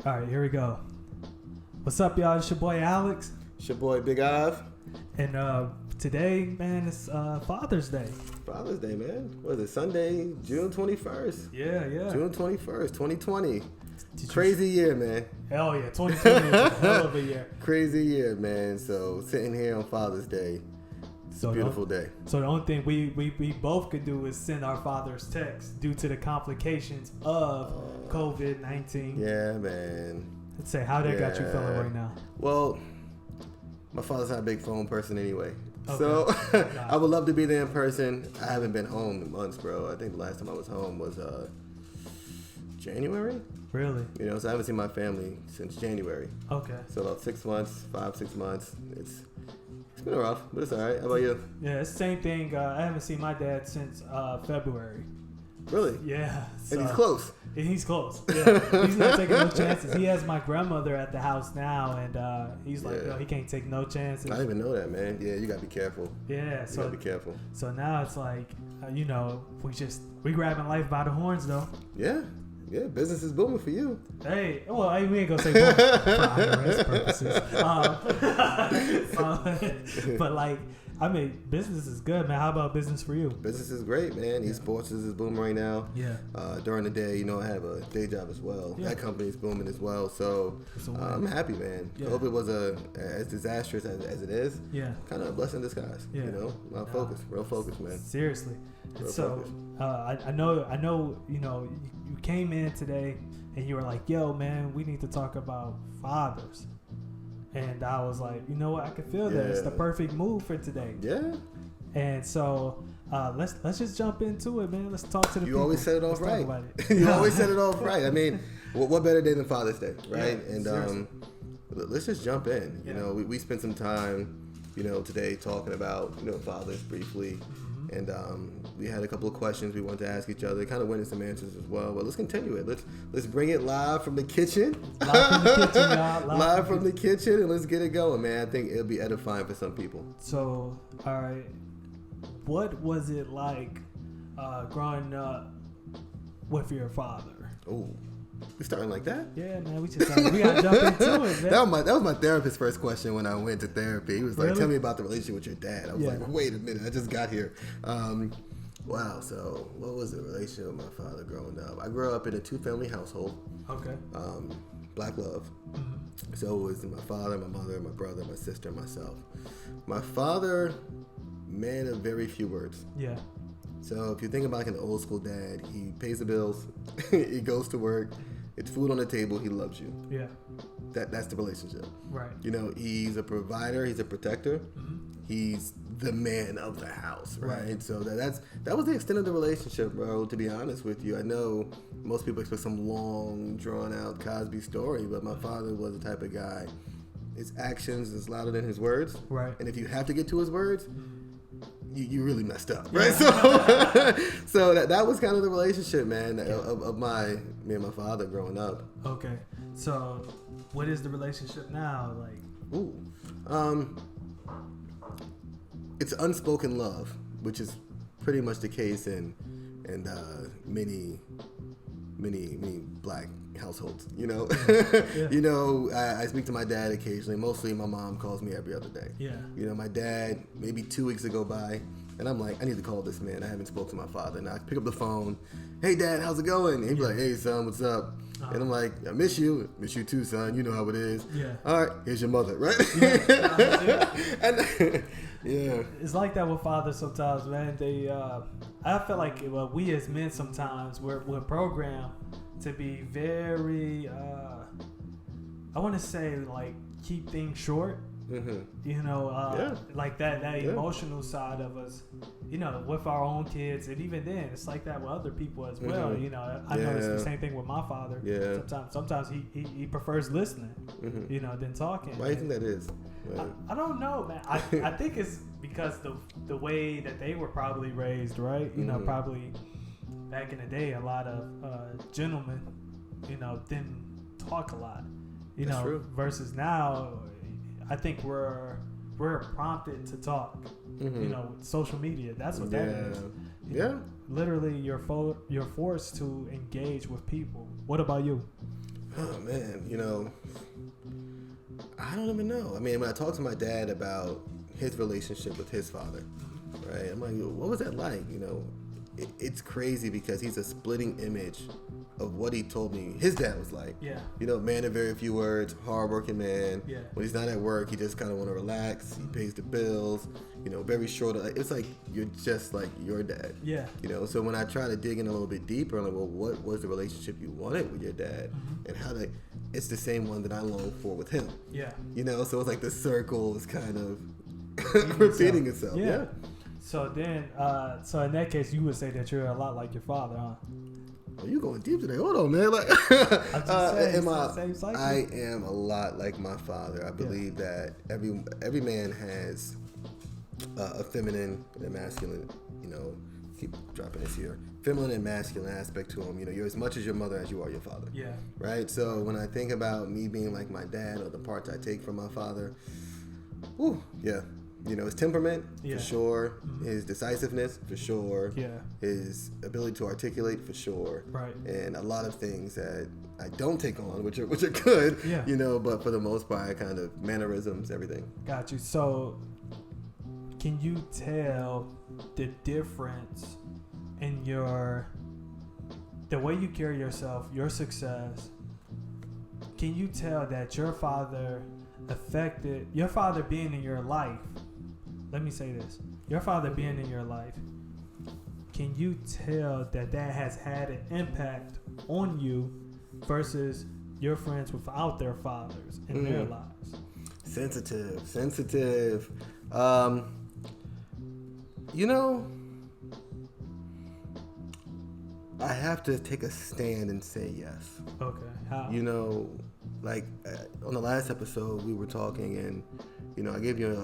All right, here we go. What's up, y'all? It's your boy Alex. It's your boy Big Ive. And today, man, it's Father's Day. Father's Day, man. What is it? Sunday, June 21st. Yeah. June 21st, 2020. Crazy year, man. Hell yeah, 2020 is a hell of a year. Crazy year, man. So sitting here on Father's Day, it's a beautiful day. So the only thing we both could do is send our fathers texts due to the complications of COVID-19. Yeah, man. Let's say how that got you feeling right now. Well, my father's not a big phone person anyway. Okay. So I would love to be there in person. I haven't been home in months, bro. I think the last time I was home was January. Really? You know, so I haven't seen my family since January. Okay. So about 6 months, 6 months. It's been rough, but it's all right. How about you? Yeah, it's the same thing. I haven't seen my dad since February. Really? Yeah. And he's close. He's close. Yeah. He's not taking no chances. He has my grandmother at the house now, and he's like, he can't take no chances. I didn't even know that, man. Yeah, you gotta be careful. Yeah. You gotta be careful. So now it's like, we grabbing life by the horns, though. Yeah. Yeah, business is booming for you. Hey, well, we ain't gonna say booming for IRS purposes. But like, I mean, business is good, man. How about business for you? Business is great, man. Esports is booming right now. Yeah. During the day, I have a day job as well. Yeah. That company is booming as well. So I'm happy, man. Yeah. COVID was as disastrous as it is. Yeah. Kind of a blessing in disguise. Yeah. Real focus, man. Seriously. Real So focus. I know. You came in today and you were like, "Yo, man, we need to talk about fathers." And I was like, you know what? I can feel that. It's the perfect move for today. Yeah. And so let's just jump into it, man. Let's talk to the people. You always set it off right. You always set it off right. I mean, what better day than Father's Day, right? Yeah, and let's just jump in. Yeah. We spent some time, today talking about fathers briefly. And we had a couple of questions we wanted to ask each other. Kind of went into some answers as well. But let's continue it. Let's bring it live from the kitchen. Live from the kitchen, y'all. Live from the kitchen, and let's get it going, man. I think it'll be edifying for some people. So, all right, what was it like growing up with your father? Oh, we starting like that? Yeah, man. We gotta jump into it, man. That was my therapist's first question when I went to therapy. He was like, Really? "Tell me about the relationship with your dad." I was like, "Wait a minute, I just got here." Wow. So, what was the relationship with my father growing up? I grew up in a 2-family household. Okay. Black love. Mm-hmm. So it was my father, my mother, my brother, my sister, myself. My father, man of very few words. Yeah. So if you think about like an old school dad, he pays the bills, he goes to work, it's food on the table, he loves you. Yeah. That's the relationship. Right. He's a provider, he's a protector, Mm-hmm. he's the man of the house, right? Right. So that was the extent of the relationship, bro, to be honest with you. I know most people expect some long, drawn out Cosby story, but my father was the type of guy, his actions is louder than his words. Right. And if you have to get to his words, you really messed up, right? So, so that was kind of the relationship, man, of me and my father growing up. Okay. So, what is the relationship now like? Ooh, it's unspoken love, which is pretty much the case in many black households. Yeah. I speak to my dad occasionally. Mostly, my mom calls me every other day. Yeah. My dad, maybe 2 weeks ago by, and I'm like, I need to call this man. I haven't spoken to my father. And I pick up the phone. Hey, Dad, how's it going? And he'd be like, hey, son, what's up? And I'm like, I miss you. Miss you too, son. You know how it is. Yeah. All right, here's your mother, right? And yeah. It's like that with fathers sometimes, man. I feel like we as men sometimes we're programmed to be very, I want to say like keep things short. Mm-hmm. Like that emotional side of us, with our own kids, and even then, it's like that with other people as well. Mm-hmm. I know it's the same thing with my father. Yeah. Sometimes he prefers listening, Mm-hmm. than talking. Why do you think that is? I don't know, man. I think it's because the way that they were probably raised, right? Mm-hmm. Probably back in the day, a lot of gentlemen, didn't talk a lot, That's true. versus now. I think we're prompted to talk. Mm-hmm. With social media. That's what that is. Yeah. Literally, you're forced to engage with people. What about you? Oh man, I don't even know. I mean, when I talk to my dad about his relationship with his father, right? I'm like, what was that like? It's crazy because he's a splitting image of what he told me his dad was like. Yeah. Man of very few words, hardworking man. Yeah. When he's not at work, he just kind of want to relax. He pays the bills. Very short. It's like you're just like your dad. Yeah. So when I try to dig in a little bit deeper, I'm like, well, what was the relationship you wanted with your dad, and how it's the same one that I long for with him. Yeah. So it's like the circle is kind of repeating itself. Yeah. So then, so in that case, you would say that you're a lot like your father, huh? Oh, you going deep today? Hold on, man. Like, I'm just saying, it's the same cycle. I am a lot like my father. I believe that every man has a feminine and a masculine. Keep dropping this here. Feminine and masculine aspect to him. You're as much as your mother as you are your father. Yeah. Right. So when I think about me being like my dad or the parts I take from my father, whew, yeah. His temperament, for sure. His decisiveness, for sure. Yeah. His ability to articulate, for sure. Right. And a lot of things that I don't take on, which are good. Yeah. But for the most part, I kind of mannerisms, everything. Got you. So, can you tell the difference in the way you carry yourself, your success? Can you tell that your father being in your life? Let me say this. Your father being in your life, can you tell that has had an impact on you versus your friends without their fathers in their lives? Sensitive. I have to take a stand and say yes. Okay. How? Like on the last episode, we were talking, and I gave you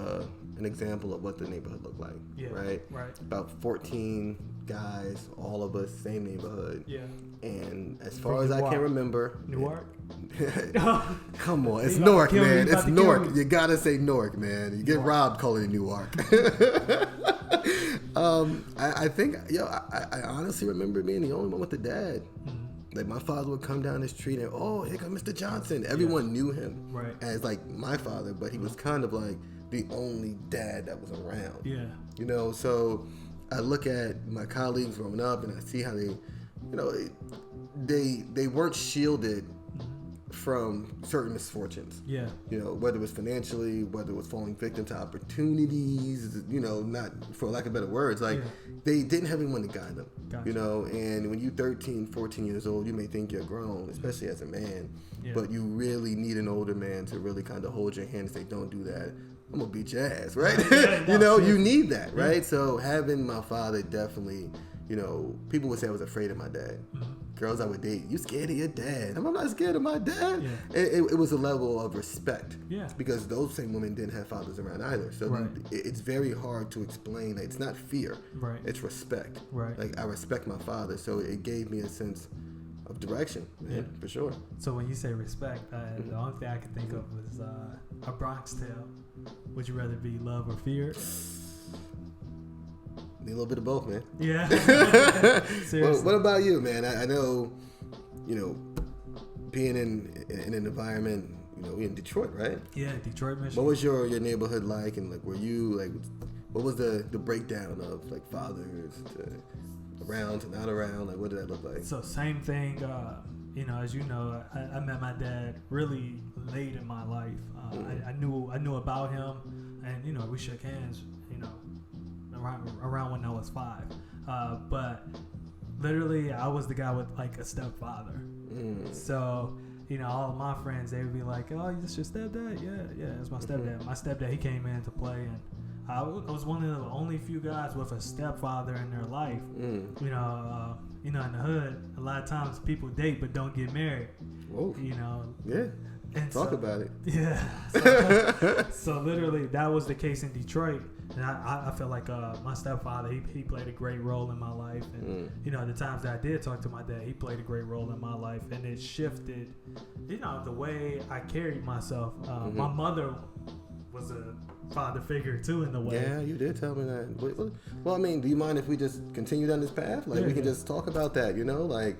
an example of what the neighborhood looked like. Yeah, right. About 14 guys, all of us, same neighborhood. Yeah. And as far as I can remember, Newark. Come on, it's Newark, man. It's Newark. You gotta say Newark, man. You get robbed calling it Newark. I think, I honestly remember being the only one with the dad. Like my father would come down the street and, oh, here comes Mr. Johnson. Everyone knew him as like my father, but he was kind of like the only dad that was around. Yeah. So I look at my colleagues growing up and I see how they weren't shielded from certain misfortunes. Yeah. Whether it was financially, whether it was falling victim to opportunities, not for lack of better words, like they didn't have anyone to guide them. Gotcha. And when you're 13, 14 years old, you may think you're grown, especially as a man, but you really need an older man to really kind of hold your hand and say, don't do that. I'm gonna beat your ass, right? You need that, right? So having my father definitely, people would say I was afraid of my dad. Girls I would date, you scared of your dad? I'm not scared of my dad. Yeah. It was a level of respect. Yeah. Because those same women didn't have fathers around either. So it's very hard to explain that it's not fear. Right. It's respect. Right. Like I respect my father, so it gave me a sense of direction, man, for sure. So when you say respect, the only thing I can think of is A Bronx Tale. Would you rather be love or fear? Need a little bit of both, man. Yeah. Well, what about you, man? I know, being in an environment, in Detroit, right? Yeah, Detroit, Michigan. What was your neighborhood like, and like, were you like, what was the breakdown of like fathers to around to not around? Like, what did that look like? So same thing. As you know, I met my dad really late in my life. I knew about him, and we shook hands. Around when I was 5, but literally I was the guy with like a stepfather. So all of my friends, they would be like, "Oh, that's your stepdad?" Yeah, it's my stepdad. My stepdad, he came in to play, and I was one of the only few guys with a stepfather in their life. In the hood, a lot of times people date but don't get married. Whoa. Yeah. And Talk about it. Yeah. So literally, that was the case in Detroit. And I feel like my stepfather, he played a great role in my life. And, the times that I did talk to my dad, he played a great role in my life. And it shifted, the way I carried myself. My mother was a father figure, too, in the way. Yeah, you did tell me that. Well, I mean, do you mind if we just continue down this path? Like, we can just talk about that, like...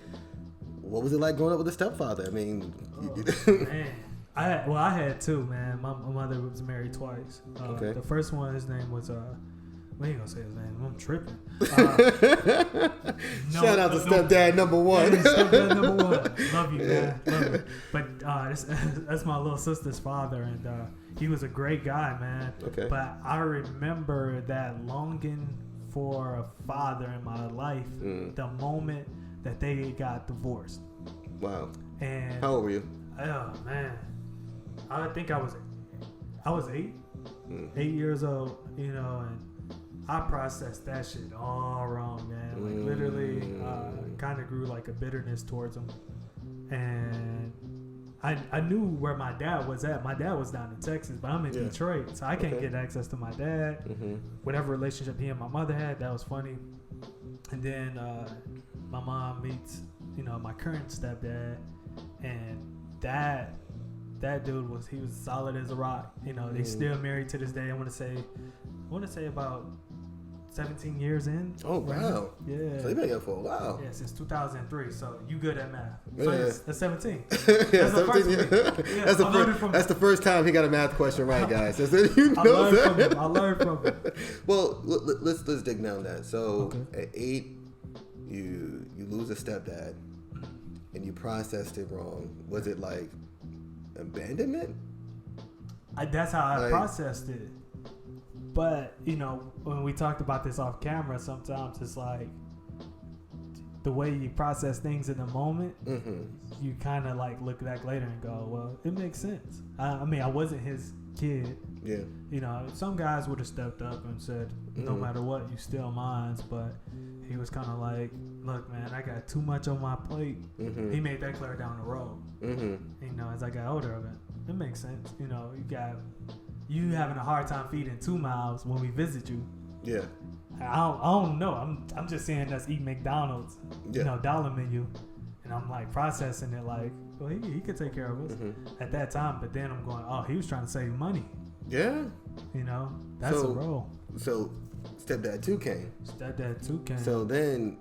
what was it like growing up with a stepfather? I mean, Man, I had two, man. My mother was married twice. Okay. The first one, his name was we ain't gonna say his name. I'm tripping. Shout out to stepdad number one. Yeah, stepdad number one. Love you, man. Love you. But that's my little sister's father, and he was a great guy, man. Okay. But I remember that longing for a father in my life the moment that they got divorced. Wow. And How old were you? oh man, I think I was 8, 8 years old, you know, and I processed that shit all wrong, man. Like literally, kind of grew like a bitterness towards him, and I knew where my dad was at. My dad was down in Texas, but I'm in Detroit, so I can't get access to my dad. Whatever relationship he and my mother had, that was funny. And then my mom meets, you know, my current stepdad, and that dude was solid as a rock. You know, they still married to this day. I want to say about 17 years in. Oh, wow. Yeah. So you've been together for a while. Yeah, since 2003. So you good at math. Yeah. So that's 17. Yeah, That's the 17, first yeah. one. That's the first time he got a math question right, guys. You I know learned from that. him. I learned from him. Well, let's dig down that. So Okay. at 8, you lose a stepdad, and you processed it wrong. Was it like abandonment? That's how I Like- processed it. But, you know, when we talked about this off camera, sometimes it's like the way you process things in the moment, you kind of like look back later and go, well, it makes sense. I mean, I wasn't his kid. Yeah. You know, some guys would have stepped up and said, no matter what, you still mine. But he was kind of like, look, man, I got too much on my plate. He made that clear down the road. You know, as I got older of it makes sense. You know, you having a hard time feeding 2 mouths when we visit you. Yeah. I don't know. I'm just seeing us eat McDonald's, you know, dollar menu, and I'm like processing it like, well, he could take care of us at that time. But then I'm going, oh, he was trying to save money. Yeah. You know, that's a role. So stepdad 2 came. Stepdad 2 came. So then,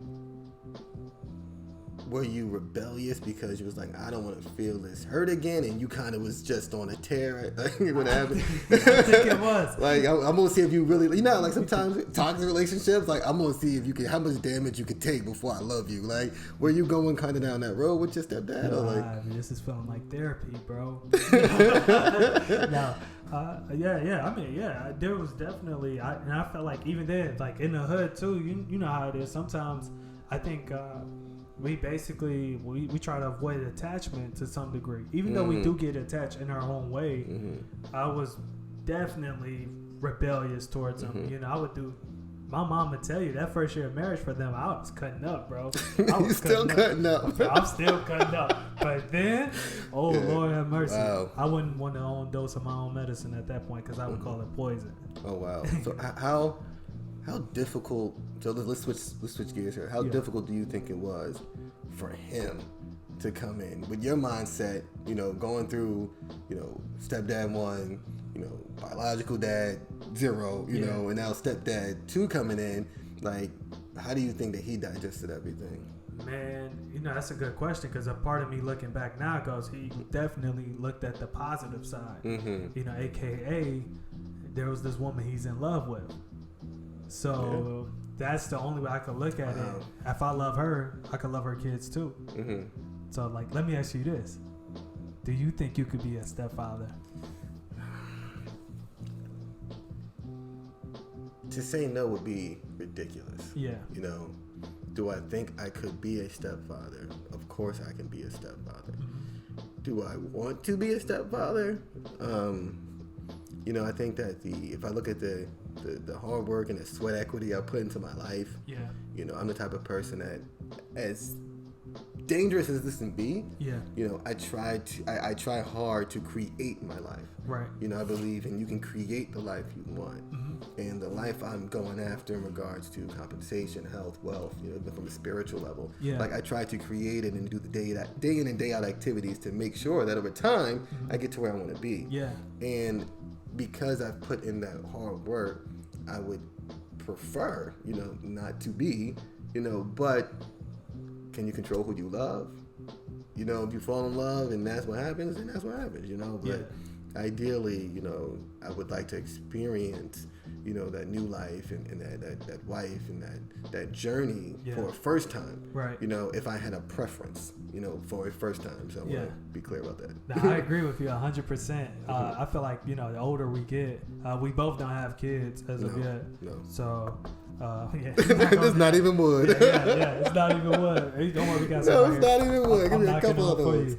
were you rebellious because you was like, I don't want to feel this hurt again, and you kind of was just on a tear? What happened? I think it was. Like, I'm gonna see if you really, you know, like sometimes toxic relationships, like I'm gonna see if you can, how much damage you could take before I love you. Like, were you going kind of down that road with your stepdad, or like? I mean, this is feeling like therapy, bro. No. Yeah. I mean, yeah, there was definitely, and I felt like even then, like in the hood too, you know how it is. Sometimes I think we basically, we try to avoid attachment to some degree. Even though we do get attached in our own way, I was definitely rebellious towards them. You know, I would do, my mom would tell you that first year of marriage for them, I was cutting up, bro. I was still cutting up. I'm still cutting up. But then, Lord have mercy. Wow. I wouldn't want to own dose of my own medicine at that point because I would call it poison. Oh wow. So how difficult? So let's switch gears here. How difficult do you think it was for him to come in with your mindset? You know, going through, you know, stepdad 1, you know, biological dad 0, you know, and now stepdad 2 coming in. Like, how do you think that he digested everything? Man, you know, that's a good question because a part of me looking back now goes, he definitely looked at the positive side. You know, AKA, there was this woman he's in love with. So that's the only way I could look at it. If I love her, I could love her kids too. So, like, let me ask you this. Do you think you could be a stepfather? To say no would be ridiculous. Yeah. You know, do I think I could be a stepfather? Of course I can be a stepfather. Do I want to be a stepfather? You know, I think that if I look at the hard work and the sweat equity I put into my life, you know, I'm the type of person that, as dangerous as this can be, you know, I try hard to create my life. Right. You know, I believe in you can create the life you want. And the life I'm going after in regards to compensation, health, wealth, you know, from a spiritual level. Like, I try to create it and do the day in and day out activities to make sure that over time I get to where I want to be. And because I've put in that hard work, I would prefer, you know, not to be, you know, but can you control who you love? You know, if you fall in love and that's what happens, then that's what happens, you know. But ideally, you know, I would like to experience, you know, that new life and that wife and that journey for a first time. Right. You know, if I had a preference, you know, for a first time. So I want to be clear about that. Now, I agree with you 100%. I feel like, you know, the older we get, we both don't have kids as of yet. No. So, it's not even wood. It's not even wood. Hey, don't worry, we got some. No, it's not even wood. Give me a couple other ones.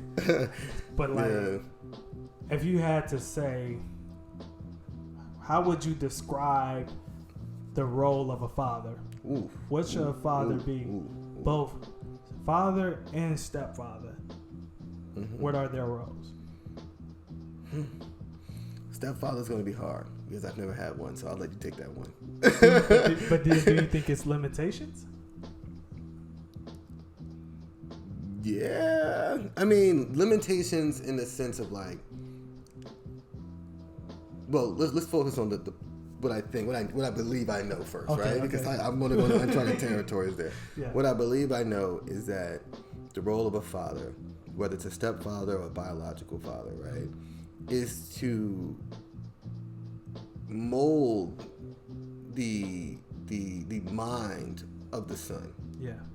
But like, if you had to say, how would you describe the role of a father? What should a father be? Both father and stepfather. What are their roles? Stepfather's going to be hard because I've never had one, so I'll let you take that one. But do you think it's limitations? Yeah. I mean, limitations in the sense of like, well, let's focus on the what I think, what I believe I know first, right? Because I'm going to go to uncharted territories there. What I believe I know is that the role of a father, whether it's a stepfather or a biological father, right, is to mold the mind of the son,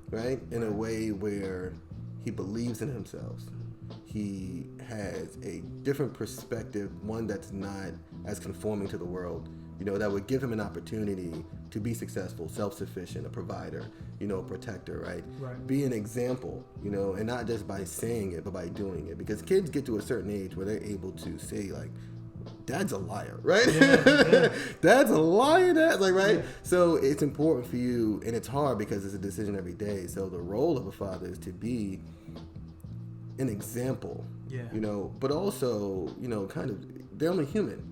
right, in a way where he believes in himself. He has a different perspective, one that's not as conforming to the world, you know, that would give him an opportunity to be successful, self-sufficient, a provider, you know, a protector, right? Be an example, you know, and not just by saying it, but by doing it. Because kids get to a certain age where they're able to say, like, Dad's a liar, right? Dad's a liar, Dad, like, right? So it's important for you, and it's hard because it's a decision every day. So the role of a father is to be an example, you know, but also, you know, kind of, they're only human.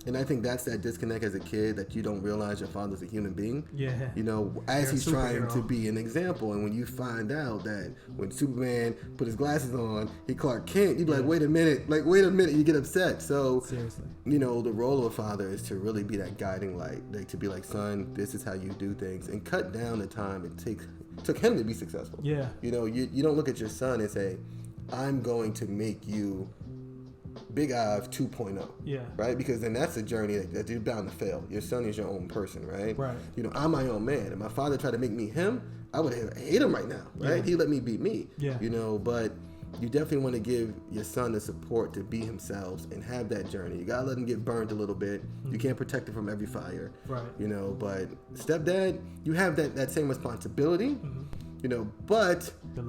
And I think that's that disconnect as a kid, that you don't realize your father's a human being. You know, as he's trying to be an example. And when you find out that when Superman put his glasses on, he Clark Kent, you'd be like, wait a minute, you get upset. So, seriously, you know, the role of a father is to really be that guiding light, like to be like, son, this is how you do things, and cut down the time it took him to be successful. You know, you don't look at your son and say, I'm going to make you Big Ive 2.0. Right? Because then that's a journey that you're bound to fail. Your son is your own person, right? You know, I'm my own man. If my father tried to make me him, I would hate him right now, right? He let me be me. You know, but you definitely want to give your son the support to be himself and have that journey. You gotta let him get burnt a little bit. You can't protect him from every fire. You know, but stepdad, you have that same responsibility. You know, but the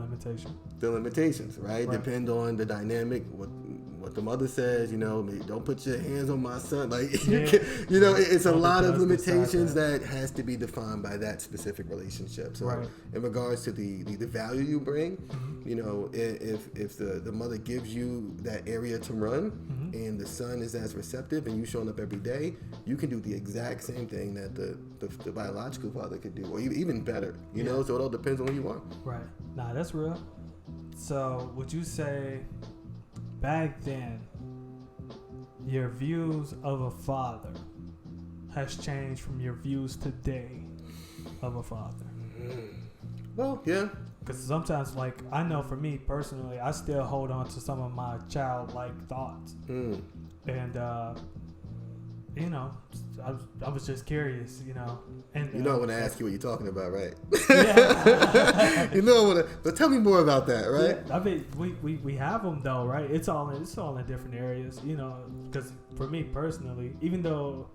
limitations, right? Depend on the dynamic, what the mother says, you know, don't put your hands on my son. Like, you know, it's a lot of limitations that has to be defined by that specific relationship. So in regards to the value you bring, you know, if the mother gives you that area to run and the son is as receptive and you showing up every day, you can do the exact same thing that the biological father could do, or even better, you know, so it all depends on who you are. Nah, that's real. So would you say back then your views of a father has changed from your views today of a father? Well, yeah. Because sometimes, like, I know for me personally, I still hold on to some of my childlike thoughts. And, you know, I was just curious, you know. And you know, I want to ask you what you're talking about, right? You know, but tell me more about that, right? I mean, we have them though, right? It's all in different areas, you know. Because for me personally, even though,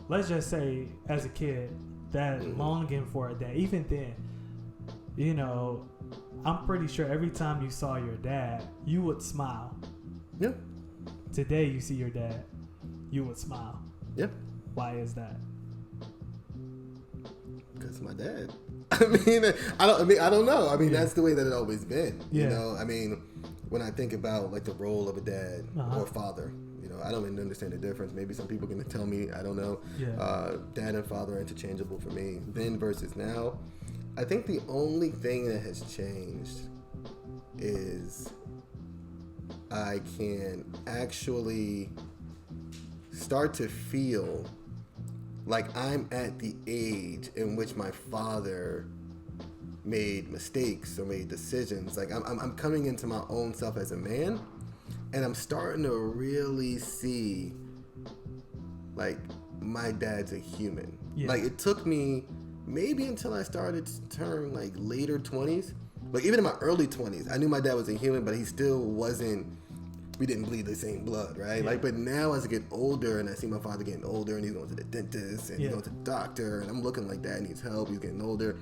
let's just say, as a kid, that longing for a dad, even then, you know, I'm pretty sure every time you saw your dad, you would smile. Today, you see your dad, you would smile. Why is that? Because my dad. I don't know. I mean, that's the way that it always been. You know, I mean, when I think about like the role of a dad or father, you know, I don't even understand the difference. Maybe some people can tell me. I don't know. Dad and father are interchangeable for me. Then versus now, I think the only thing that has changed is I can actually start to feel like I'm at the age in which my father made mistakes or made decisions. Like I'm coming into my own self as a man, and I'm starting to really see like my dad's a human. Yeah. Like it took me maybe until I started to turn like later 20s. Like even in my early 20s, I knew my dad was a human, but he still wasn't. We didn't bleed the same blood, right? Yeah. Like, but now as I get older and I see my father getting older and he's going to the dentist and he's going to the doctor and I'm looking like dad needs help, he's getting older.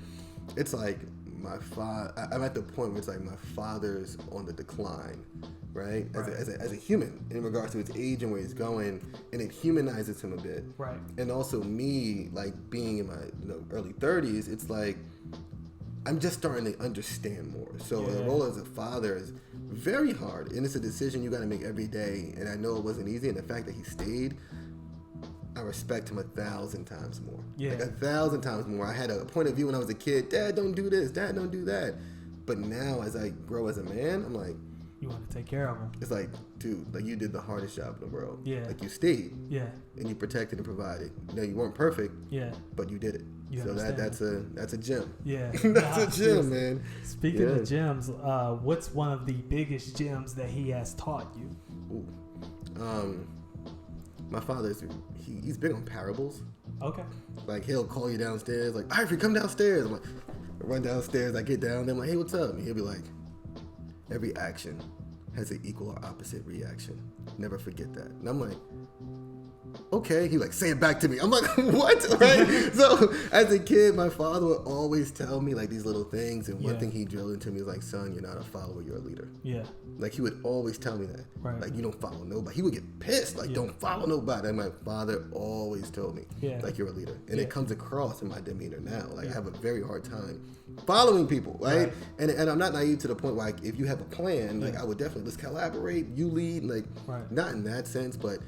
It's like I'm at the point where it's like my father's on the decline, right? As a human in regards to his age and where he's going, and it humanizes him a bit. Right. And also me, like being in my early 30s, it's like I'm just starting to understand more. So the role as a father is very hard, and it's a decision you got to make every day. And I know it wasn't easy, and the fact that he stayed, I respect him 1,000 times more. Yeah. Like 1,000 times more. I had a point of view when I was a kid. Dad, don't do this. Dad, don't do that. But now, as I grow as a man, I'm like, you want to take care of him. it's like, dude, like you did the hardest job in the world. Yeah. Like you stayed. Yeah. And you protected and provided. You know, you weren't perfect. Yeah. But you did it. You so that's a gem. Yeah. That's a gem, man. Speaking of gems, what's one of the biggest gems that he has taught you? Ooh. My father's he's big on parables. Okay. Like he'll call you downstairs, like Ivory, come downstairs. I'm like, I run downstairs. I get down there. I'm like, hey, what's up? And he'll be like, every action has an equal or opposite reaction. Never forget that. And I'm like, okay. He like, say it back to me. I'm like, what? Right? So as a kid, my father would always tell me like these little things. And one thing he drilled into me was like, son, you're not a follower, you're a leader. Yeah. Like he would always tell me that. Right. Like you don't follow nobody. He would get pissed. Like don't follow nobody. And my father always told me, like you're a leader. And it comes across in my demeanor now. Like I have a very hard time following people, right? And I'm not naive to the point where like, if you have a plan, like I would definitely let's collaborate. You lead, like not in that sense, but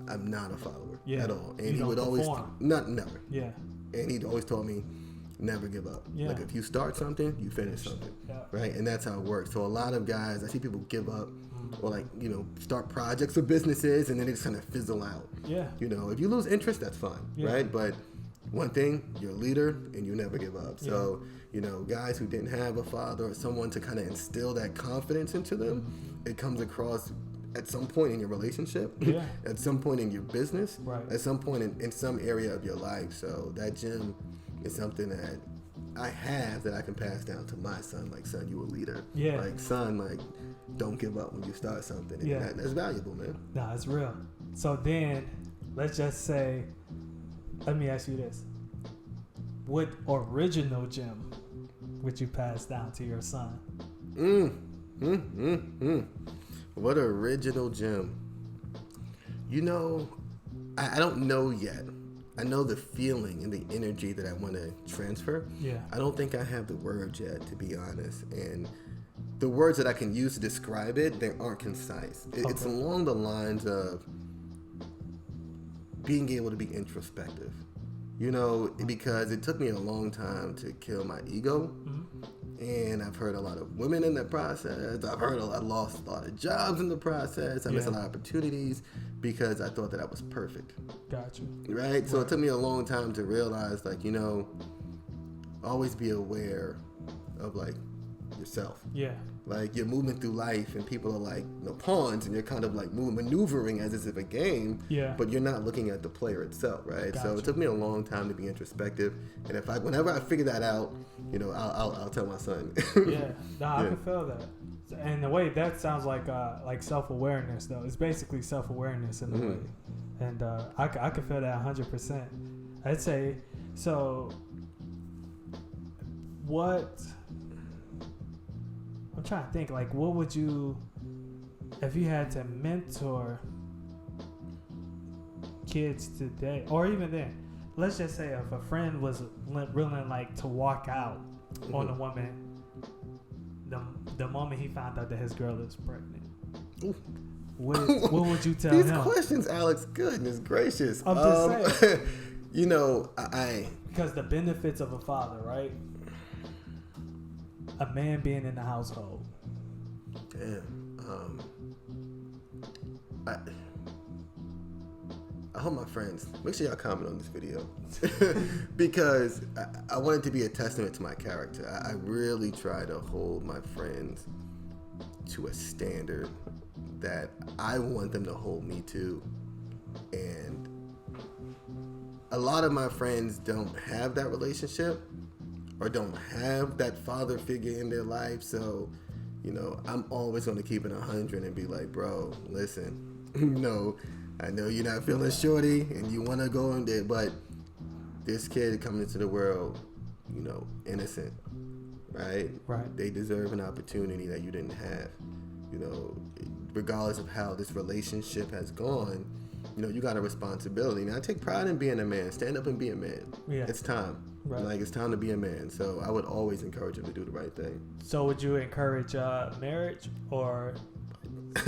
I'm not a follower at all. And he would always never. Yeah. And he'd always told me, never give up. Yeah. Like if you start something, you finish something. Yeah. Right? And that's how it works. So a lot of guys, I see people give up or like, you know, start projects or businesses and then they just kind of fizzle out. Yeah. You know, if you lose interest, that's fine. Yeah. Right? But one thing, you're a leader and you never give up. So, you know, guys who didn't have a father or someone to kind of instill that confidence into them, it comes across at some point in your relationship, at some point in your business, at some point in some area of your life. So that gem is something that I have that I can pass down to my son. Like, son, you a leader. Yeah. Like, son, like, don't give up when you start something. And that's valuable, man. Nah, it's real. So then, let's just say, let me ask you this. What original gem would you pass down to your son? What original gem? You know, I don't know yet. I know the feeling and the energy that I want to transfer. Yeah. I don't think I have the words yet, to be honest. And the words that I can use to describe it, they aren't concise. It's along the lines of being able to be introspective. You know, because it took me a long time to kill my ego. And I've hurt a lot of women in the process. I lost a lot of jobs in the process. I missed a lot of opportunities because I thought that I was perfect. Gotcha. Right? So it took me a long time to realize, like, you know, always be aware of, like, yourself. Yeah. Like, you're moving through life and people are like, you know, pawns and you're kind of like maneuvering as if a game. Yeah. But you're not looking at the player itself, right? Gotcha. So it took me a long time to be introspective. And whenever I figure that out, you know, I'll tell my son. Yeah. Nah, I can feel that. And the way that sounds like self-awareness, though. It's basically self-awareness in a way. And I can feel that 100%. I'd say, so what... I'm trying to think, like, what would you, if you had to mentor kids today, or even then, let's just say if a friend was willing, like, to walk out on a woman the moment he found out that his girl is pregnant, what would you tell him? These questions, Alex, goodness gracious. I'm just saying. You know, because the benefits of a father, right? A man being in the household. Damn. I hope my friends, make sure y'all comment on this video because I want it to be a testament to my character. I really try to hold my friends to a standard that I want them to hold me to. And a lot of my friends don't have that relationship or don't have that father figure in their life. So, you know, I'm always going to keep it 100 and be like, bro, listen, I know you're not feeling shorty and you want to go in there, but this kid coming into the world, you know, innocent, right? Right. They deserve an opportunity that you didn't have, you know, regardless of how this relationship has gone. You know, you got a responsibility. Now, I take pride in being a man. Stand up and be a man. Yeah. It's time. Right. Like, it's time to be a man. So I would always encourage him to do the right thing. So would you encourage marriage or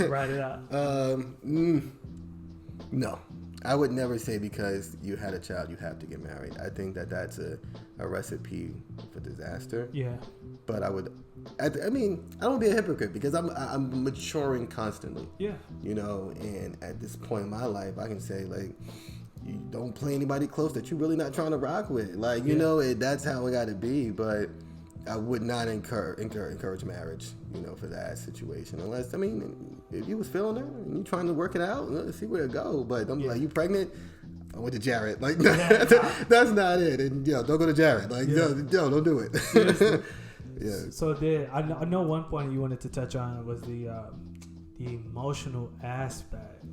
write it out? No. I would never say because you had a child, you have to get married. I think that that's a recipe for disaster. Yeah. But I don't be a hypocrite because I'm maturing constantly. Yeah. You know, and at this point in my life, I can say, like, you don't play anybody close that you're really not trying to rock with. Like, you know, that's how it got to be. But I would not encourage marriage, you know, for that situation. Unless, I mean, if you was feeling it and you trying to work it out, let's see where it go. But don't be like, you pregnant? I went to Jared. Like, that's not it. And, you know, don't go to Jared. Like, no, don't do it. Yeah. So I know one point you wanted to touch on was the emotional aspect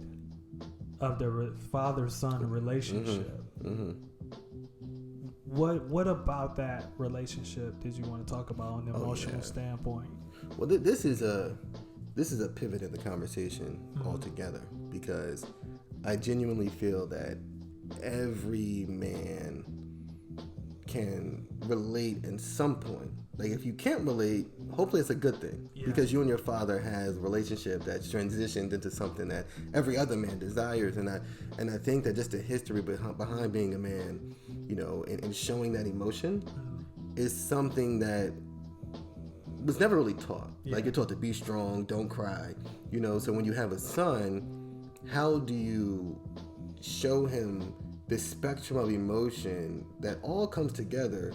of the father-son relationship. Mm-hmm. What about that relationship did you want to talk about on the emotional standpoint? Well, this is a pivot in the conversation altogether, because I genuinely feel that every man can relate in some point. Like, if you can't relate, hopefully it's a good thing, because you and your father has a relationship that's transitioned into something that every other man desires. And I think that just the history behind being a man, you know, and showing that emotion is something that was never really taught. Like, you're taught to be strong, don't cry, you know. So when you have a son, how do you show him this spectrum of emotion that all comes together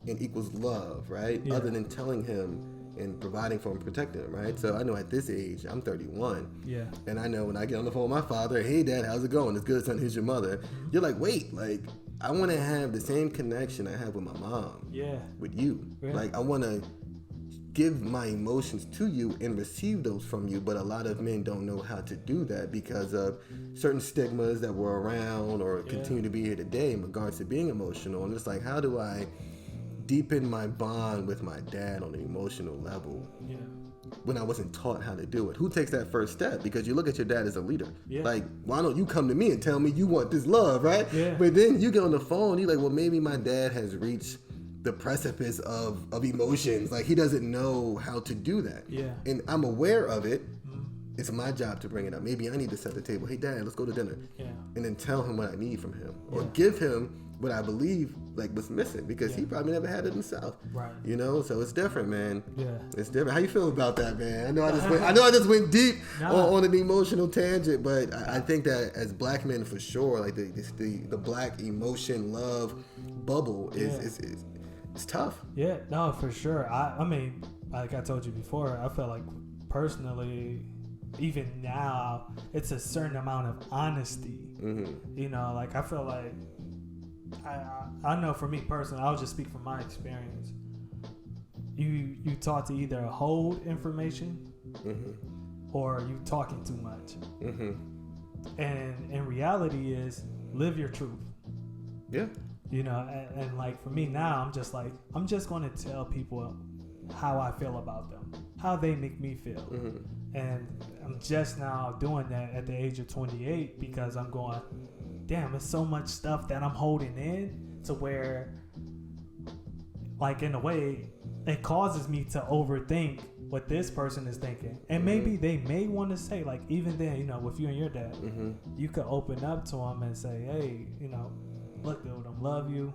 and equals love, right? Yeah. Other than telling him and providing for him, protecting him, right? So I know at this age, I'm 31. Yeah. And I know when I get on the phone with my father, hey, Dad, how's it going? It's good, son. Here's your mother. You're like, wait, like, I want to have the same connection I have with my mom. Yeah. With you. Yeah. Like, I want to give my emotions to you and receive those from you, but a lot of men don't know how to do that because of certain stigmas that were around or continue to be here today in regards to being emotional. And it's like, how do I deepen my bond with my dad on an emotional level when I wasn't taught how to do it? Who takes that first step? Because you look at your dad as a leader. Like, why don't you come to me and tell me you want this love, right? But then you get on the phone, you're like, well, maybe my dad has reached the precipice of emotions. Like, he doesn't know how to do that. And I'm aware of it. It's my job to bring it up. Maybe I need to set the table. Hey, Dad, let's go to dinner. And then tell him what I need from him, or give him what I believe like was missing, because he probably never had it himself. Right. You know, so it's different, man. Yeah. It's different. How you feel about that, man? I know I just went deep on an emotional tangent, but I think that as black men, for sure, like the black emotion love bubble is it's tough. Yeah. No, for sure. I mean, like I told you before, I felt like personally, even now, it's a certain amount of honesty. You know, like I feel like I know for me personally, I'll just speak from my experience. You taught to either hold information or you talking too much. And in reality is live your truth. Yeah. You know, and like for me now, I'm just going to tell people how I feel about them, how they make me feel. And I'm just now doing that at the age of 28 because I'm going, damn, it's so much stuff that I'm holding in to where, like, in a way, it causes me to overthink what this person is thinking. And maybe they may want to say, like, even then, you know, with you and your dad, you could open up to him and say, hey, you know, look, dude, I love you.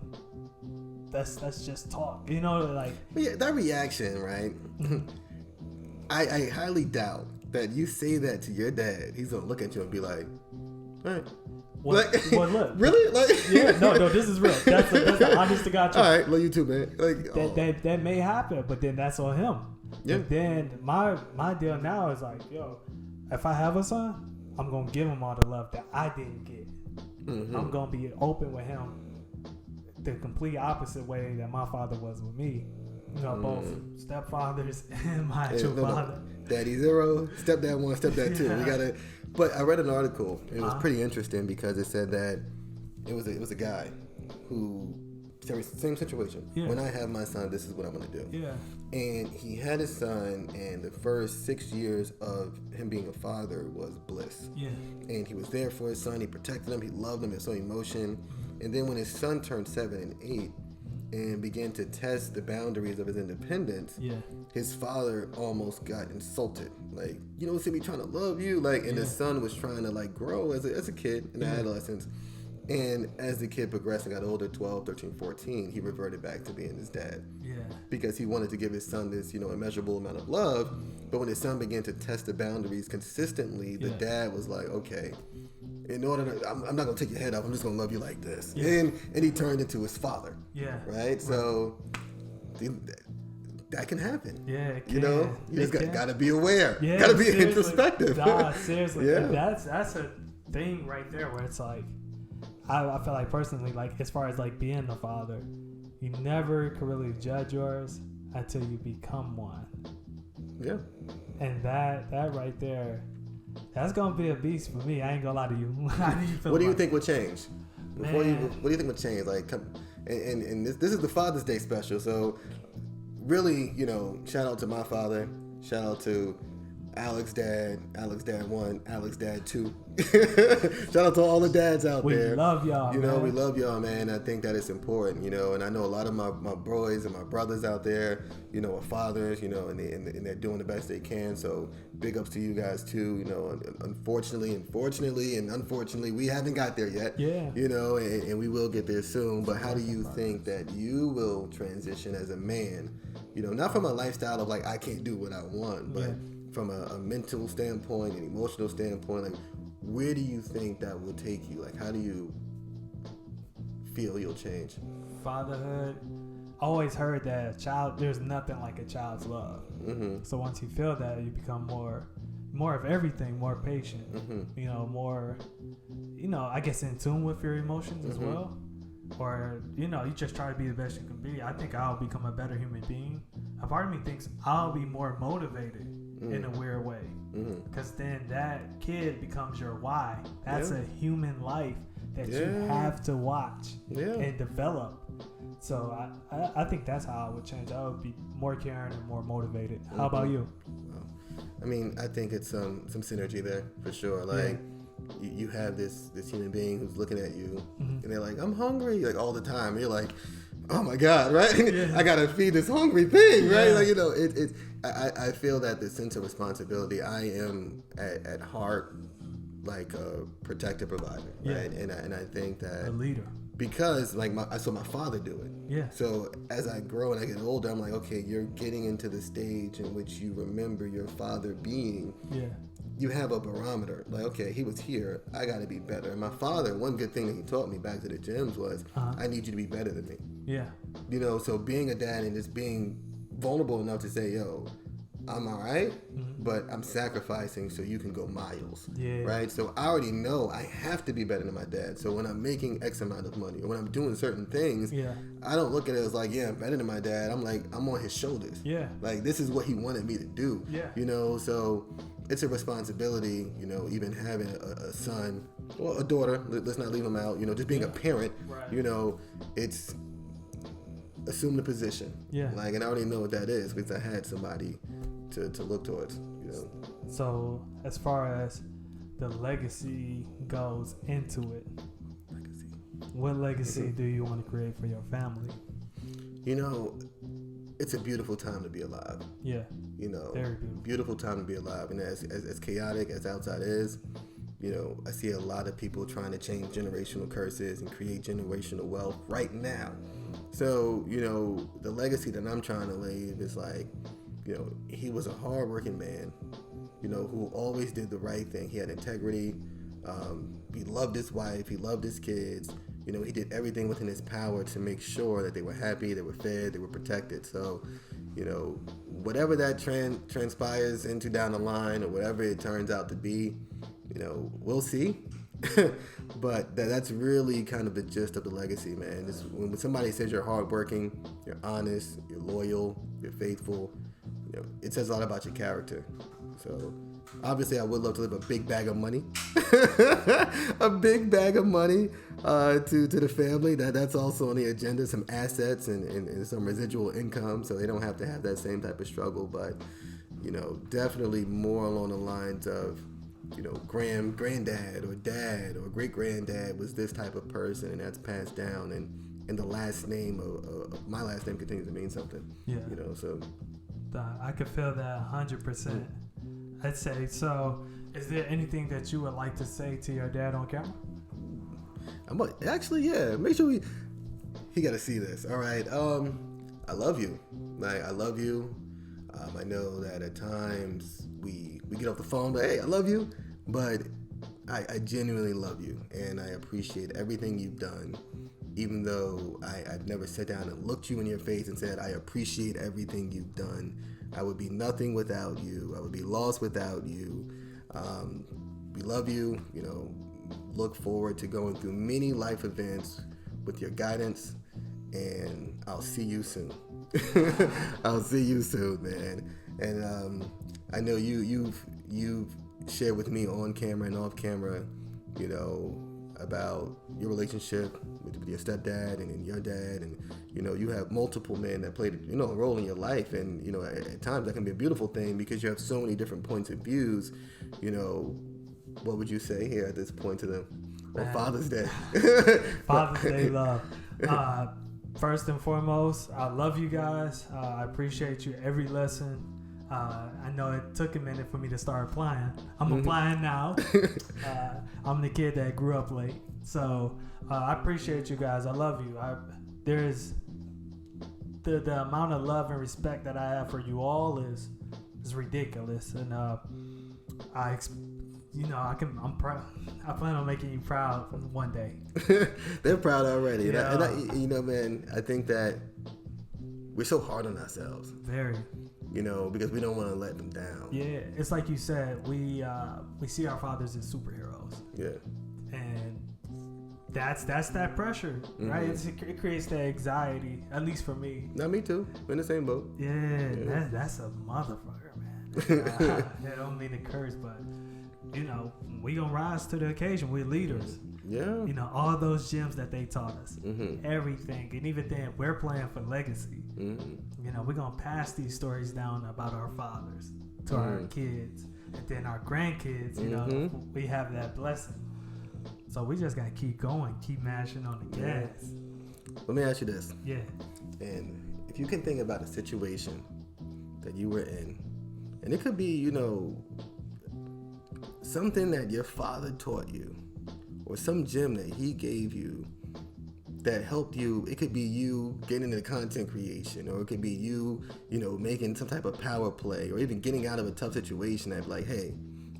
Let's just talk. You know, like. Yeah, that reaction, right? I highly doubt that you say that to your dad. He's going to look at you and be like, all right. Well, Like, well, look. really? Like, Yeah, no, this is real. That's the honest to God truth. all right, love you too, man. Like, That may happen, but then that's on him. Yeah. But then my deal now is like, yo, if I have a son, I'm gonna give him all the love that I didn't get. Mm-hmm. I'm gonna be open with him the complete opposite way that my father was with me. You know, both stepfathers and my actual father. Daddy 0, stepdad 1, stepdad 2. Yeah. We gotta. But I read an article. It was pretty interesting because it said that it was a guy who same situation. Yeah. When I have my son, this is what I'm gonna do. Yeah. And he had his son, and the first 6 years of him being a father was bliss. Yeah. And he was there for his son. He protected him. He loved him. He saw emotion. And then when his son turned 7 and 8 and began to test the boundaries of his independence, Yeah. his father almost got insulted. Like, you don't see me trying to love you. Like, and his son was trying to like grow as a kid in adolescence. And as the kid progressed and got older, 12, 13, 14, he reverted back to being his dad. Yeah. Because he wanted to give his son this, immeasurable amount of love. But when his son began to test the boundaries consistently, the dad was like, okay, in order to, I'm not going to take your head off. I'm just going to love you like this. Yeah. And he turned into his father. Yeah. Right? So that can happen. Yeah, it can. You just got to be aware. Yeah, Got to be seriously. introspective. Nah, seriously. Yeah. That's a thing right there where it's like, I feel like personally, like as far as like being a father, you never can really judge yours until you become one. Yeah. And that right there, that's gonna be a beast for me. I ain't gonna lie to you. How do you feel? What do you about think will change? What do you think will change? Like, and this is the Father's Day special. So, really, shout out to my father. Shout out to Alex Dad 1, Alex Dad 2. Shout out to all the dads out there. We love y'all. Man. We love y'all, man. I think that it's important, and I know a lot of my boys and my brothers out there, are fathers, and they're doing the best they can. So big ups to you guys too. Unfortunately, we haven't got there yet. Yeah. And we will get there soon. But how do you think that you will transition as a man? Not from a lifestyle of like I can't do what I want, but from a mental standpoint, an emotional standpoint, like where do you think that will take you? Like how do you feel you'll change? Fatherhood. Always heard that there's nothing like a child's love. Mm-hmm. So once you feel that, you become more of everything, more patient. Mm-hmm. More, I guess in tune with your emotions as well. Or, you just try to be the best you can be. I think I'll become a better human being. A part of me thinks I'll be more motivated in a weird way. Because then that kid becomes your why. That's a human life that you have to watch and develop. So I think that's how I would change. I would be more caring and more motivated. How about you? I mean, I think it's some synergy there for sure. Like you have this human being who's looking at you and they're like, I'm hungry, like all the time. And you're like, oh my God, right? I gotta feed this hungry thing, right? Like, I feel that the sense of responsibility, I am at heart like a protective provider, right? And I think that A leader. because like I saw my father do it. Yeah. So as I grow and I get older, I'm like, okay, you're getting into the stage in which you remember your father being. Yeah. You have a barometer. Like, okay, he was here. I got to be better. And my father, one good thing that he taught me back to the gyms was, I need you to be better than me. Yeah. So being a dad and just being vulnerable enough to say, yo, I'm all right, but I'm sacrificing so you can go miles. Yeah. Right? So I already know I have to be better than my dad. So when I'm making X amount of money or when I'm doing certain things, I don't look at it as like, yeah, I'm better than my dad. I'm like, I'm on his shoulders. Yeah. Like, this is what he wanted me to do. Yeah. So it's a responsibility, even having a son or a daughter, let's not leave them out, just being a parent, Right. It's assume the position. Yeah. Like, and I already know what that is because I had somebody to look towards, So as far as the legacy goes into it, what legacy do you want to create for your family? It's a beautiful time to be alive. Yeah. Very beautiful time to be alive. And as chaotic as outside is, I see a lot of people trying to change generational curses and create generational wealth right now. So, the legacy that I'm trying to leave is like, he was a hardworking man, who always did the right thing. He had integrity. He loved his wife. He loved his kids. You know, he did everything within his power to make sure that they were happy, they were fed, they were protected. So, you know, whatever that transpires into down the line or whatever it turns out to be, you know, we'll see. But that's really kind of the gist of the legacy, man. Just when somebody says you're hardworking, you're honest, you're loyal, you're faithful, you know, it says a lot about your character. So obviously I would love to leave a big bag of money, a big bag of money to the family. That's also on the agenda, some assets and some residual income, so they don't have to have that same type of struggle. But, you know, definitely more along the lines of, you know, granddad or dad or great granddad was this type of person, and that's passed down, and the last name of my last name continues to mean something. Yeah. You know, so I could feel that 100%. I'd say so. Is there anything that you would like to say to your dad on camera? Actually, yeah. Make sure he got to see this. All right. I love you. Like, I love you. I know that at times we get off the phone, but hey, I love you. But I genuinely love you, and I appreciate everything you've done. Even though I've never sat down and looked you in your face and said, I appreciate everything you've done. I would be nothing without you. I would be lost without you. We love you. You know, look forward to going through many life events with your guidance, and I'll see you soon. I'll see you soon, man. And I know you've shared with me on camera and off camera, you know, about your relationship with your stepdad and your dad, and you know, you have multiple men that played, you know, a role in your life, and you know, at times that can be a beautiful thing because you have so many different points of views. You know, what would you say here at this point to them on Father's Day? Father's Day love. First and foremost, I love you guys. I appreciate you every lesson. I know it took a minute for me to start applying. I'm applying now. I'm the kid that grew up late. So I appreciate you guys. I love you. There's the amount of love and respect that I have for you all is ridiculous. And I'm proud. I plan on making you proud one day. They're proud already. Yeah. And I, you know, man, I think that we're so hard on ourselves. Very. You know, because we don't want to let them down. Yeah, it's like you said, we see our fathers as superheroes. Yeah. And that's that pressure, right? It creates that anxiety, at least for me. Not me too. We're in the same boat. Yeah. That's a motherfucker, man. I don't mean to curse, but you know, we gonna rise to the occasion. We're leaders. Yeah. You know, all those gems that they taught us, everything, and even then, we're playing for legacy. You know, we're gonna pass these stories down about our fathers to our kids, and then our grandkids. You know, we have that blessing. So we just gotta keep going, keep mashing on the gas. Let me ask you this. Yeah. And if you can think about a situation that you were in, and it could be, you know, something that your father taught you, or some gem that he gave you that helped you. It could be you getting into content creation, or it could be you, you know, making some type of power play, or even getting out of a tough situation that, like, hey,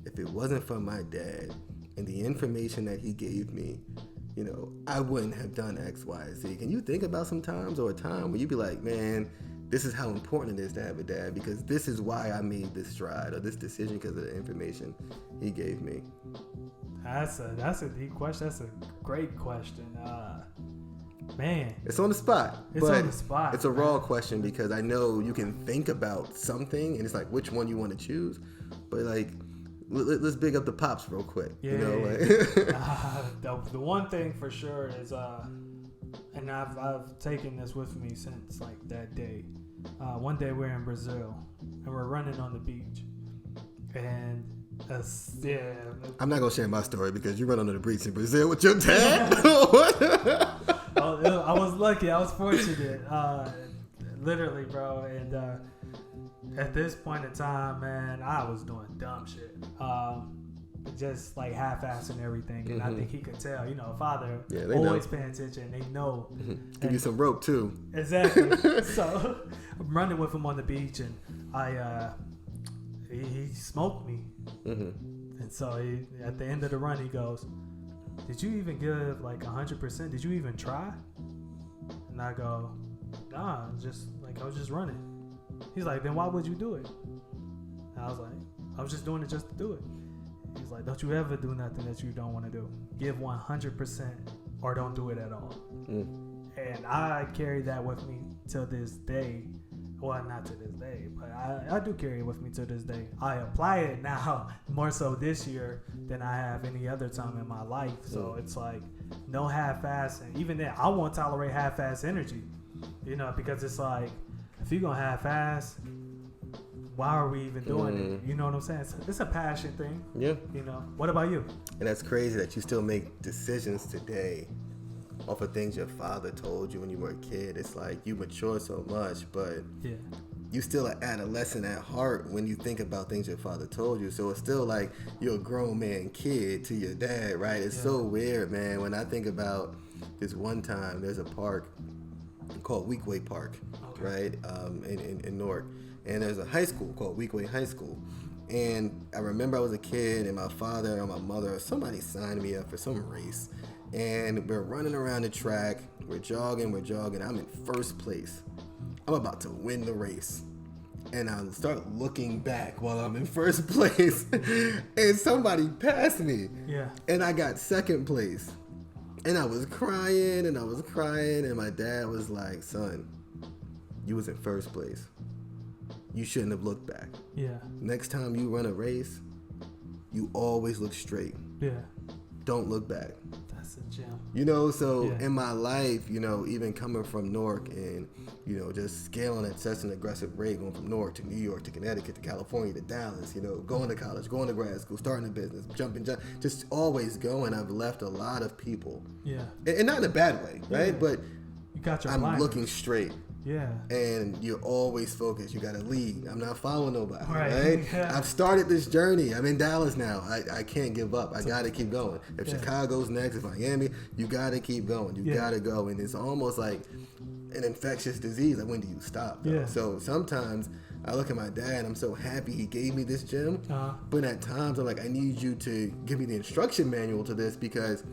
if it wasn't for my dad and the information that he gave me, you know, I wouldn't have done X, Y, Z. Can you think about some times or a time where you'd be like, man, this is how important it is to have a dad, because this is why I made this stride or this decision because of the information he gave me? That's a deep question. That's a great question. Man, it's on the spot. It's on the spot. It's a raw question because I know you can think about something and it's like which one you want to choose, but like let's big up the pops real quick. Yeah. You know, like the one thing for sure is and I've taken this with me since like that day. One day we're in Brazil and we're running on the beach, and I'm not gonna share my story because you run on the beach in Brazil with your dad. I was lucky. I was fortunate. Literally, bro. And at this point in time, man, I was doing dumb shit. Just like half-assing everything. And I think he could tell. You know, father always paying attention. They know. Give you some rope, too. Exactly. So I'm running with him on the beach, and he smoked me. And And so at the end of the run, he goes, "Did you even give like 100%? Did you even try?" And I go, "Nah, I was just running." He's like, "Then why would you do it?" And I was like, "I was just doing it just to do it." He's like, "Don't you ever do nothing that you don't want to do. Give 100% or don't do it at all." And I carry that with me till this day. Well, not to this day, but I do carry it with me to this day. I apply it now more so this year than I have any other time in my life. So it's like no half-assing. Even then, I won't tolerate half-ass energy, because it's like if you're gonna half-ass, why are we even doing it? You know what I'm saying? It's a passion thing. Yeah. What about you? And that's crazy that you still make decisions today off of things your father told you when you were a kid. It's like you mature so much, but you still an adolescent at heart when you think about things your father told you. So it's still like you're a grown man kid to your dad, right? It's so weird, man. When I think about this one time, there's a park called Weequahic Park, right, in Newark. And there's a high school called Weequahic High School. And I remember I was a kid and my father or my mother or somebody signed me up for some race. And we're running around the track. We're jogging. I'm in first place. I'm about to win the race. And I start looking back while I'm in first place. And somebody passed me. Yeah. And I got second place. And I was crying. And my dad was like, "Son, you was in first place. You shouldn't have looked back. Yeah. Next time you run a race, you always look straight. Yeah. Don't look back." That's a gem. In my life, even coming from Newark and, just scaling at such an aggressive rate, going from Newark to New York to Connecticut to California to Dallas, going to college, going to grad school, starting a business, jumping, just always going. I've left a lot of people. Yeah. And not in a bad way, right? Yeah. But you got your I'm blinders. looking straight. Yeah. And you're always focused. You got to lead. I'm not following nobody, right? Yeah. I've started this journey. I'm in Dallas now. I can't give up. I got to keep going. If Chicago's next, if Miami, you got to keep going. You got to go. And it's almost like an infectious disease. Like, when do you stop? Yeah. So sometimes I look at my dad, I'm so happy he gave me this gym. But at times I'm like, I need you to give me the instruction manual to this, because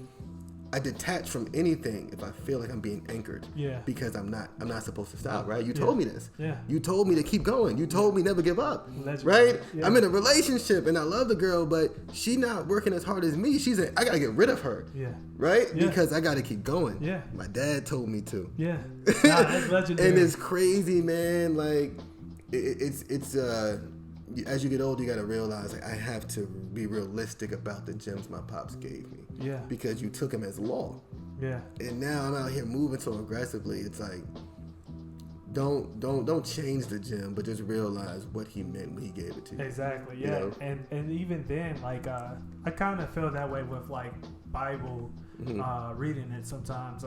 I detach from anything if I feel like I'm being anchored. Yeah. Because I'm not supposed to stop, right? You told me this. Yeah. You told me to keep going. You told me never give up. Right? Yeah. I'm in a relationship and I love the girl, but she not working as hard as me. I gotta get rid of her. Yeah. Right? Yeah. Because I gotta keep going. Yeah. My dad told me to. Yeah. Nah, that's legendary. And it's crazy, man. Like it's as you get older, you gotta realize, like, I have to be realistic about the gems my pops gave me. Yeah. Because you took them as law. Yeah. And now I'm out here moving so aggressively. It's like, don't change the gem, but just realize what he meant when he gave it to you. Exactly. Yeah. And even then, like, I kind of feel that way with like Bible reading it sometimes.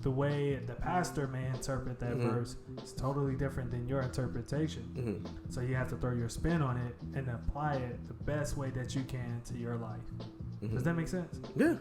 The way the pastor may interpret that verse is totally different than your interpretation. So you have to throw your spin on it and apply it the best way that you can to your life. Does that make sense? Yeah.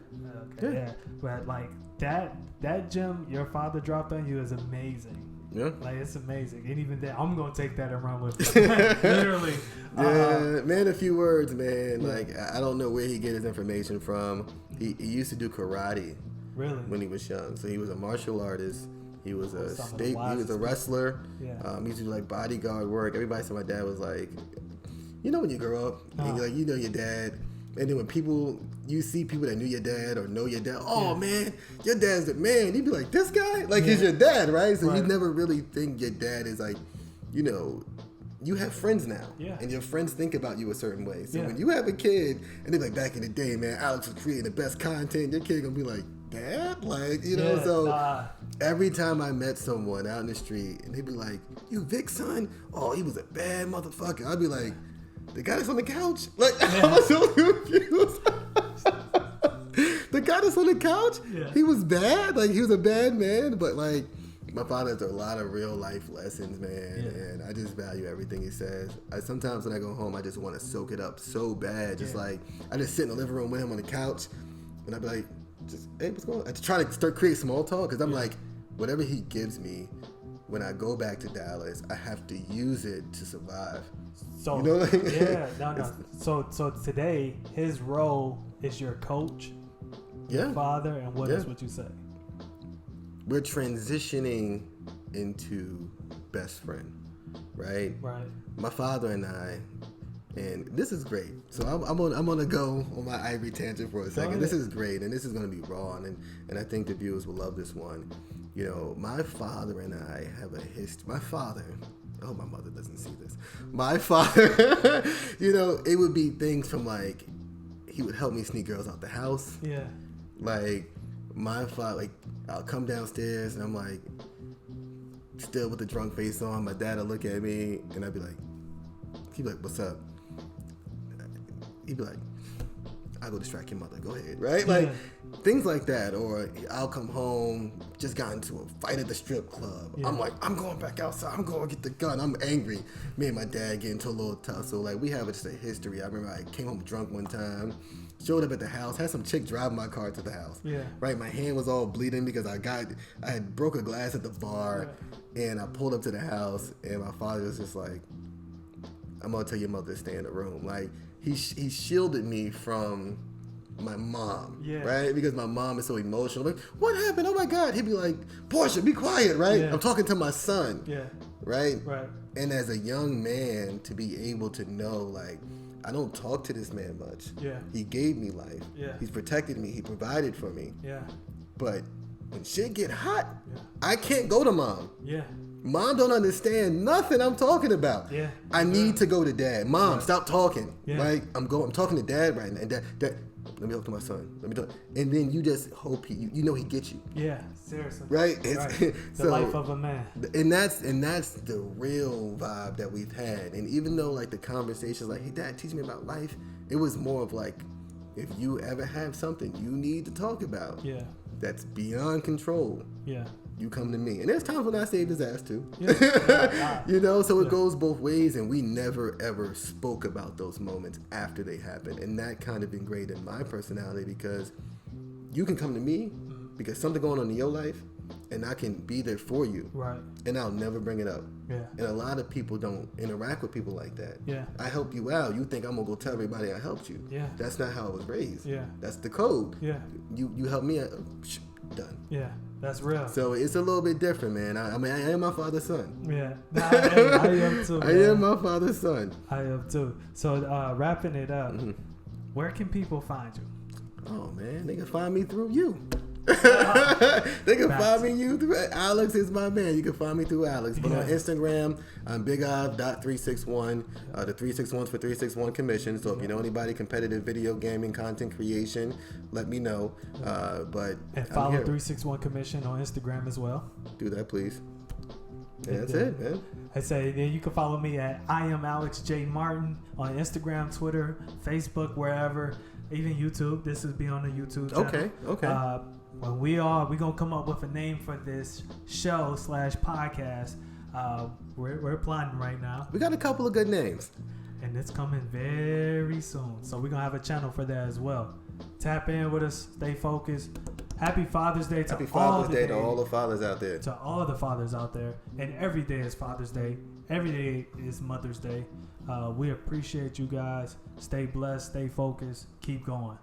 Okay. Yeah. But like that gem your father dropped on you is amazing. Yeah. Like, it's amazing. And even then, I'm going to take that and run with it. Literally. Yeah, man, a few words, man. Yeah. Like, I don't know where he get his information from. He used to do karate. Really? When he was young. So he was a martial artist. He was he was a wrestler. Yeah. He used to do like bodyguard work. Everybody said my dad was like, when you grow up, and you're like, your dad. And then when you see people that knew your dad or know your dad, man, your dad's the man. You'd be like, this guy? Like, he's your dad, right? So you never really think your dad is like, you have friends now. Yeah. And your friends think about you a certain way. So when you have a kid, and they're like, back in the day, man, Alex was creating the best content, your kid gonna be like, Dad? Like, so every time I met someone out in the street, and they'd be like, you Vic's son? Oh, he was a bad motherfucker. I'd be like, the guy that's on the couch? Like, I was so confused. The guy that's on the couch? Yeah. He was bad? Like, he was a bad man? But, like, my father has a lot of real life lessons, man. Yeah. And I just value everything he says. Sometimes when I go home, I just want to soak it up so bad. Just like, I just sit in the living room with him on the couch. And I'd be like, hey, what's going on? I just try to create small talk. Because I'm like, whatever he gives me, when I go back to Dallas, I have to use it to survive. So You know, like- yeah, no. So today, his role is your coach, your Yeah. father, and what Yeah. is what you say? We're transitioning into best friend, right? Right. My father and I, and this is great. So I'm gonna go on my Ivory tangent for a second. ahead. This is great, and this is gonna be raw, and I think the viewers will love this one. You know, my father and I have a history. My father, I hope my mother doesn't see this. My father, you know, it would be things from like, he would help me sneak girls out the house. Yeah. Like, my father, like, I'll come downstairs and I'm like, still with the drunk face on. My dad will look at me and I'd be like, he'd be like, what's up? He'd be like, I'll go distract your mother. Go ahead, right? Like, things like that. Or I'll come home, just got into a fight at the strip club. Yeah. I'm like, I'm going back outside. I'm going to get the gun. I'm angry. Me and my dad get into a little tussle. Like, we have just a history. I remember I came home drunk one time, showed up at the house, had some chick drive my car to the house. Yeah. Right? My hand was all bleeding because I had broke a glass at the bar, and I pulled up to the house, and my father was just like, I'm going to tell your mother to stay in the room. Like, he shielded me from my mom, Yeah. right? Because my mom is so emotional. Like, what happened? Oh my God. He'd be like, Portia, be quiet, right? Yeah. I'm talking to my son, Yeah. right? Right. And as a young man, to be able to know, like, I don't talk to this man much. Yeah. He gave me life. Yeah. He's protected me. He provided for me. Yeah. But when shit get hot, Yeah. I can't go to mom. Yeah. Mom don't understand nothing I'm talking about. Yeah. I need to go to dad. Mom, stop talking. Yeah. Like, I'm talking to dad right now. And dad, let me talk to my son. Let me talk. And then you just hope you know he gets you. Yeah. Seriously. Right? Right. The life of a man. And that's the real vibe that we've had. And even though like the conversations like, hey dad, teach me about life, it was more of like, if you ever have something you need to talk about Yeah. that's beyond control, Yeah. you come to me. And there's times when I saved his ass too. Yeah. You know, so it Yeah. goes both ways, and we never ever spoke about those moments after they happened. And that kind of been great in my personality, because you can come to me because something going on in your life, and I can be there for you, Right. and I'll never bring it up. Yeah. And a lot of people don't interact with people like that. Yeah. I help you out. You think I'm gonna go tell everybody I helped you. Yeah. That's not how I was raised. Yeah. That's the code. Yeah. You help me out. Done. Yeah. That's real. So it's a little bit different, man. I mean, I am my father's son. Yeah. Nah, I am too. I man. am my father's son. I am too. So wrapping it up, Mm-hmm. where can people find you? Oh man, they can find me through you. They can Facts. find me you through Alex is my man. You can find me through Alex. But on Yeah. Instagram, I'm BigIv.361. The 361's for 361 Commission. So if you know anybody competitive video gaming content creation, let me know. But And I'm follow here. 361 Commission on Instagram as well. Do that, please. And And that's then- it, man. I say then you can follow me at I am Alex J Martin on Instagram, Twitter, Facebook, wherever, even YouTube. This is be on the YouTube channel. Okay. When we're gonna come up with a name for this show / podcast. We're plotting right now, We got a couple of good names. and it's coming very soon. So we're gonna have a channel for that as well. Tap in with us, stay focused. Happy Father's Day to Happy all Father's the Day to all the fathers out there. to all the fathers out there. And every day is Father's Day. Every day is Mother's Day. We appreciate you guys. Stay blessed. Stay focused. Keep going.